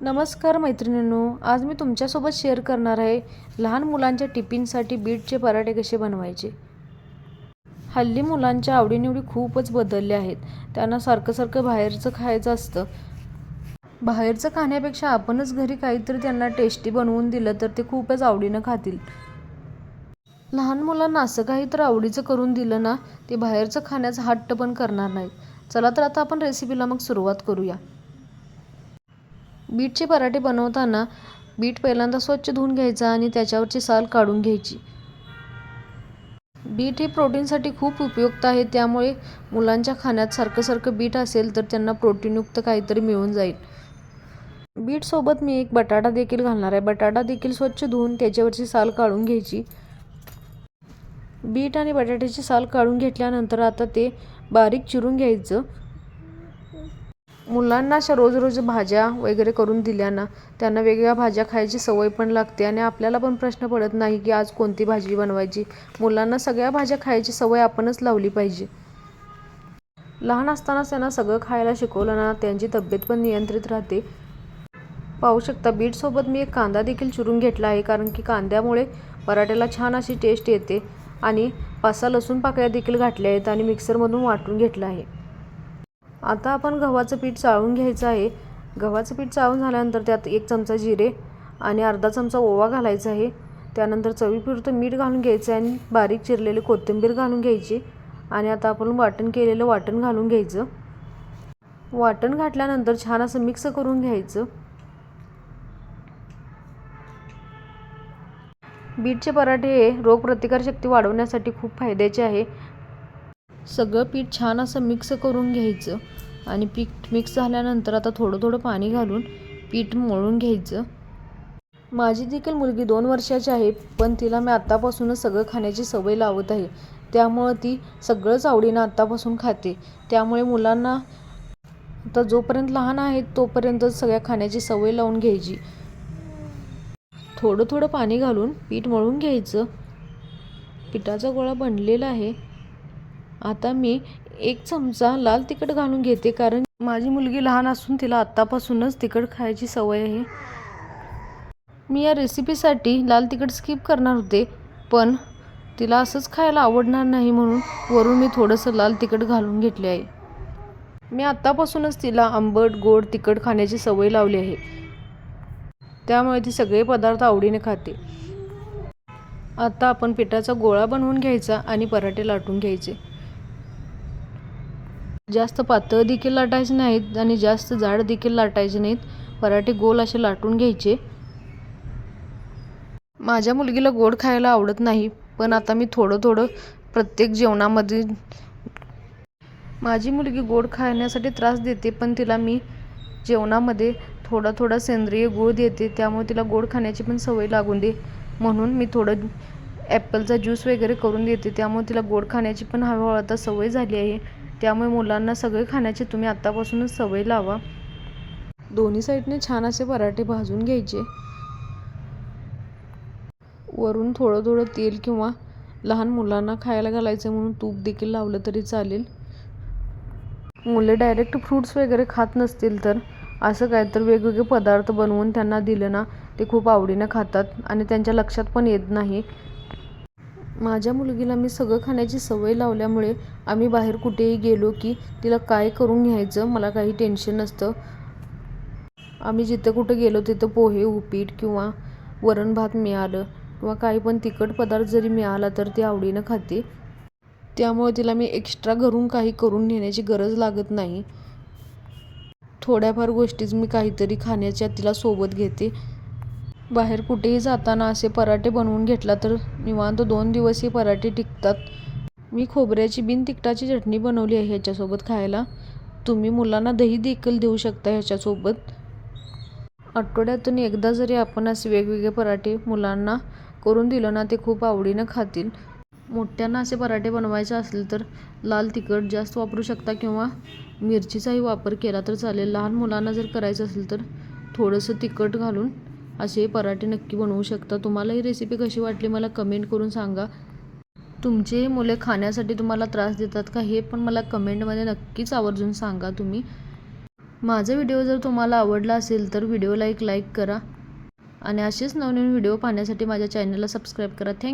नमस्कार मैत्रिणींनो, आज मी तुमच्यासोबत शेअर करणार आहे लहान मुलांच्या टिफिनसाठी बीटचे पराठे कसे बनवायचे. हल्ली मुलांच्या आवडीनिवडी खूपच बदलल्या आहेत. त्यांना सारखं बाहेरचं खायचं असतं. बाहेरचं खाण्यापेक्षा आपणच घरी काहीतरी त्यांना टेस्टी बनवून दिलं तर ते खूपच आवडीनं खातील. लहान मुलांना असं काहीतरी आवडीचं करून दिलं ना, ते बाहेरचं खाण्याचा हट्ट पण करणार नाहीत. चला तर आता आपण रेसिपीला मग सुरुवात करूया. बीटचे पराठे बनवताना बीट पहिल्यांदा स्वच्छ धुवून घ्यायचा आणि त्याच्यावरची साल काढून घ्यायची. बीट हे प्रोटीनसाठी खूप उपयुक्त आहे, त्यामुळे मुलांच्या खाण्यात सारखं बीट असेल तर त्यांना प्रोटीनयुक्त काहीतरी मिळून जाईल. बीटसोबत मी एक बटाटा देखील घालणार आहे. बटाटा देखील स्वच्छ धुवून त्याच्यावरची साल काढून घ्यायची. बीट आणि बटाट्याची साल काढून घेतल्यानंतर आता ते बारीक चिरून घ्यायचं. मुलांना अशा रोज भाज्या वगैरे करून दिल्या ना, त्यांना वेगवेगळ्या भाज्या खायची सवय पण लागते आणि आपल्याला पण प्रश्न पडत नाही की आज कोणती भाजी बनवायची. मुलांना सगळ्या भाज्या खायची सवय आपणच लावली पाहिजे. लहान असतानाच त्यांना सगळं खायला शिकवलं ना, त्यांची तब्येत पण नियंत्रित राहते. पाहू शकता, बीटसोबत मी एक कांदा देखील चिरून घेतला आहे, कारण की कांद्यामुळे पराठ्याला छान अशी टेस्ट येते. आणि 5-6 लसूण पाकळ्या देखील घातल्या आहेत आणि मिक्सरमधून वाटून घेतलं आहे. आता आपण गव्हाचं पीठ चाळून घ्यायचं आहे. गव्हाचं पीठ चाळून झाल्यानंतर त्यात 1 चमचा जिरे आणि अर्धा चमचा ओवा घालायचा आहे. त्यानंतर चवीपुरतं मीठ घालून घ्यायचं आणि बारीक चिरलेली कोथिंबीर घालून घ्यायची. आणि आता आपण वाटण केलेलं वाटण घालून घ्यायचं. वाटण घातल्यानंतर छान असं मिक्स करून घ्यायचं. बीटचे पराठे हे रोगप्रतिकारशक्ती वाढवण्यासाठी खूप फायद्याचे आहे. सगळं पीठ छान असं मिक्स करून घ्यायचं आणि पीठ मिक्स झाल्यानंतर आता थोडं पाणी घालून पीठ मळून घ्यायचं. माझी देखील मुलगी 2 वर्षाची आहे, पण तिला मी आत्तापासूनच सगळं खाण्याची सवय लावत आहे. त्यामुळं ती सगळंच आवडीनं आत्तापासून खाते. त्यामुळे मुलांना आता जोपर्यंत लहान आहेत तोपर्यंत सगळ्या खाण्याची सवय लावून घ्यायची. थोडं पाणी घालून पीठ मळून घ्यायचं. पिठाचा गोळा बनलेला आहे. आता मी 1 चमचा लाल तिखट घालून घेते, कारण माझी मुलगी लहान असून तिला आत्तापासूनच तिखट खायची सवय आहे. मी या रेसिपीसाठी लाल तिखट स्किप करणार होते, पण तिला असंच खायला आवडणार नाही म्हणून वरून मी थोडंसं लाल तिखट घालून घेतले आहे. मी आत्तापासूनच तिला आंबट, गोड, तिखट खाण्याची सवय लावली आहे. त्यामुळे ती सगळे पदार्थ आवडीने खाते. आता आपण पिठाचा गोळा बनवून घ्यायचा आणि पराठे लाटून घ्यायचे. जास्त पातळ देखील लाटायचे नाहीत आणि जास्त जाड देखील लाटायचे नाहीत. पराठे गोल असे लाटून घ्यायचे. माझ्या मुलगीला गोड खायला आवडत नाही, पण आता मी थोडं प्रत्येक जेवणामध्ये माझी मुलगी गोड खाण्यासाठी त्रास देते, पण तिला मी जेवणामध्ये थोडा सेंद्रिय गूळ देते. त्यामुळे तिला गोड खाण्याची पण सवय लागून दे म्हणून मी थोडं ॲपलचा ज्यूस वगैरे करून देते. त्यामुळे तिला गोड खाण्याची पण हळूहळू आता सवय झाली आहे. त्यामुळे मुलांना सगळे खाण्याची तुम्ही आत्तापासूनच सवय लावा. दोन्ही साईडने छान असे पराठे भाजून घ्यायचे. वरून थोडं तेल किंवा लहान मुलांना खायला घालायचं म्हणून तूप देखील लावलं तरी चालेल. मुले डायरेक्ट फ्रूट्स वगैरे खात नसतील तर असं काहीतरी वेगवेगळे पदार्थ बनवून त्यांना दिलं ना, ते खूप आवडीनं खातात आणि त्यांच्या लक्षात पण येत नाही. माझ्या मुलगीला मी सगळं खाण्याची सवय लावल्यामुळे आम्ही बाहेर कुठेही गेलो की तिला काय करून घ्यायचं मला काही टेन्शन नसतं. आम्ही जिथं कुठं गेलो तिथं पोहे, उपीट किंवा वरण भात मिळालं किंवा काही पण तिखट पदार्थ जरी मिळाला तर ती आवडीनं खाते. त्यामुळे तिला मी एक्स्ट्रा घरून काही करून नेण्याची गरज लागत नाही. थोड्याफार गोष्टीच मी काहीतरी खाण्याच्या तिला सोबत घेते. बाहेर कुठेही जाताना असे पराठे बनवून घेतला तर निवांत 2 दिवस हे पराठे टिकतात. मी खोबऱ्याची बिनतिखटाची चटणी बनवली आहे ह्याच्यासोबत खायला. तुम्ही मुलांना दही देखील देऊ शकता ह्याच्यासोबत. आठवड्यातून एकदा जरी आपण असे वेगवेगळे पराठे मुलांना करून दिलं ना, ते खूप आवडीनं खातील. मोठ्यांना असे पराठे बनवायचे असेल तर लाल तिखट जास्त वापरू शकता किंवा मिरचीचाही वापर केला तर चालेल. लहान मुलांना जर करायचं असेल तर थोडंसं तिखट घालून असे पराठे नक्की बनवू शकता. तुम्हाला ही रेसिपी कशी वाटली मला कमेंट करून सांगा. तुमचे मुले खाण्यासाठी तुम्हाला त्रास देतात का, हे पण मला कमेंटमध्ये नक्कीच आवर्जून सांगा तुम्ही. माझा व्हिडिओ जर तुम्हाला आवडला असेल तर व्हिडिओला एक लाईक करा आणि असेच नवनवीन व्हिडिओ पाहण्यासाठी माझ्या चॅनलला सबस्क्राईब करा. थँक्यू.